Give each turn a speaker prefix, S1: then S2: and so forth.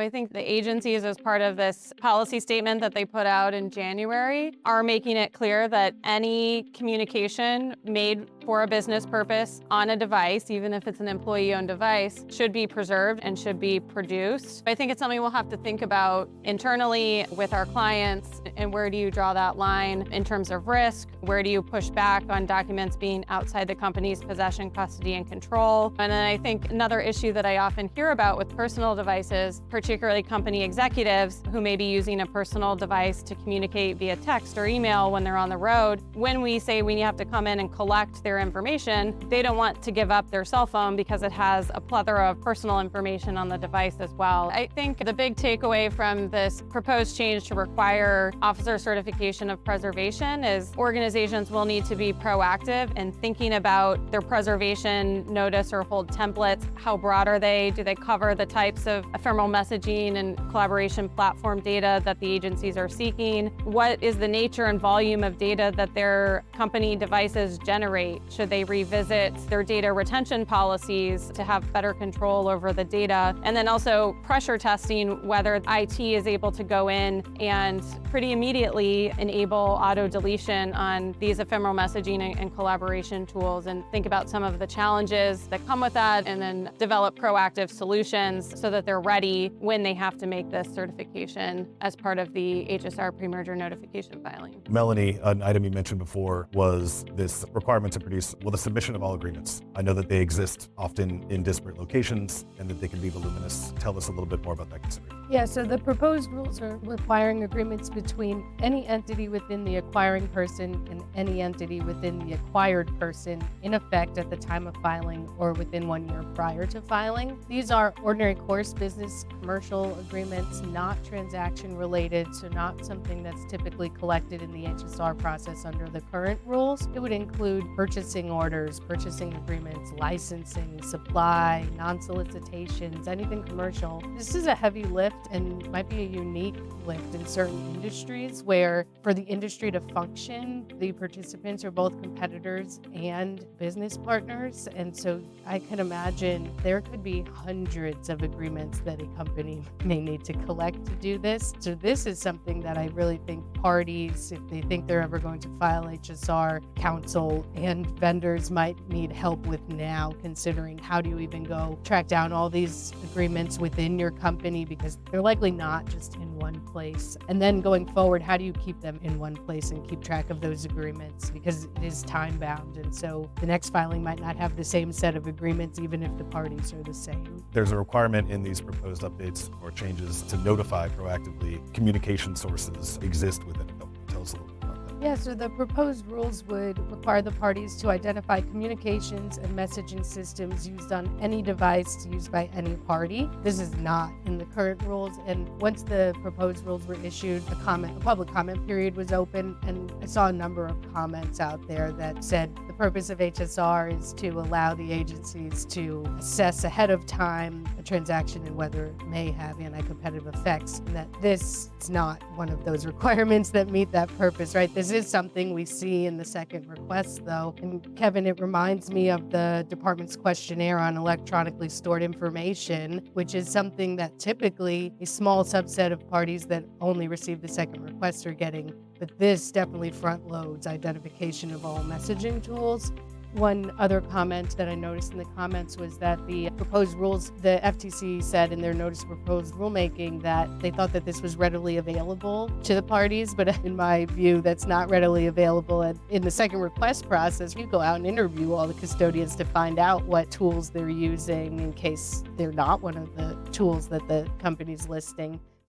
S1: I think the agencies, as part of this policy statement that they put out in January, are making it clear that any communication made for a business purpose on a device, even if it's an employee-owned device, should be preserved and should be produced. I think it's something we'll have to think about internally with our clients, and where do you draw that line in terms of risk? Where do you push back on documents being outside the company's possession, custody, and control? And then I think another issue that I often hear about with personal devices, particularly company executives who may be using a personal device to communicate via text or email when they're on the road, when we say we have to come in and collect their information, they don't want to give up their cell phone because it has a plethora of personal information on the device as well. I think the big takeaway from this proposed change to require officer certification of preservation is organizations will need to be proactive in thinking about their preservation notice or hold templates. How broad are they? Do they cover the types of ephemeral messaging and collaboration platform data that the agencies are seeking? What is the nature and volume of data that their company devices generate? Should they revisit their data retention policies to have better control over the data? And then also pressure testing whether IT is able to go in and pretty immediately enable auto deletion on these ephemeral messaging and collaboration tools, and think about some of the challenges that come with that, and then develop proactive solutions so that they're ready when they have to make this certification as part of the HSR pre-merger notification filing.
S2: Melanie, an item you mentioned before was this requirement to produce, the submission of all agreements. I know that they exist often in disparate locations and that they can be voluminous. Tell us a little bit more about that consideration.
S3: Yeah, so the proposed rules are requiring agreements between any entity within the acquiring person and any entity within the acquired person in effect at the time of filing or within 1 year prior to filing. These are ordinary course business commercial agreements, not transaction related, so not something that's typically collected in the HSR process under the current rules. It would include purchasing orders, purchasing agreements, licensing, supply, non-solicitations, anything commercial. This is a heavy lift and might be a unique lift in certain industries where for the industry to function, the participants are both competitors and business partners. And so I can imagine there could be hundreds of agreements that a company may need to collect to do this. So this is something that I really think parties, if they think they're ever going to file HSR, counsel and vendors might need help with now, considering how do you even go track down all these agreements within your company, because they're likely not just in one place. And then going forward, how do you keep them in one place and keep track of those agreements, because it is time bound. And so the next filing might not have the same set of agreements, even if the parties are the same.
S2: There's a requirement in these proposed updates or changes to notify proactively communication sources exist within it. Tell us a little bit about that.
S3: Yeah, so the proposed rules would require the parties to identify communications and messaging systems used on any device used by any party. This is not in the current rules, and once the proposed rules were issued, a public comment period was open, and I saw a number of comments out there that said the purpose of HSR is to allow the agencies to assess ahead of time a transaction and whether it may have anti-competitive effects, and that this is not one of those requirements that meet that purpose, right? This is something we see in the second request, though. And Kevin, it reminds me of the department's questionnaire on electronically stored information, which is something that typically a small subset of parties that only receive the second request are getting. But this definitely front loads identification of all messaging tools. One other comment that I noticed in the comments was that the proposed rules, the FTC said in their notice of proposed rulemaking that they thought that this was readily available to the parties, but in my view, that's not readily available. And in the second request process, you go out and interview all the custodians to find out what tools they're using in case they're not one of the tools that the company's listing.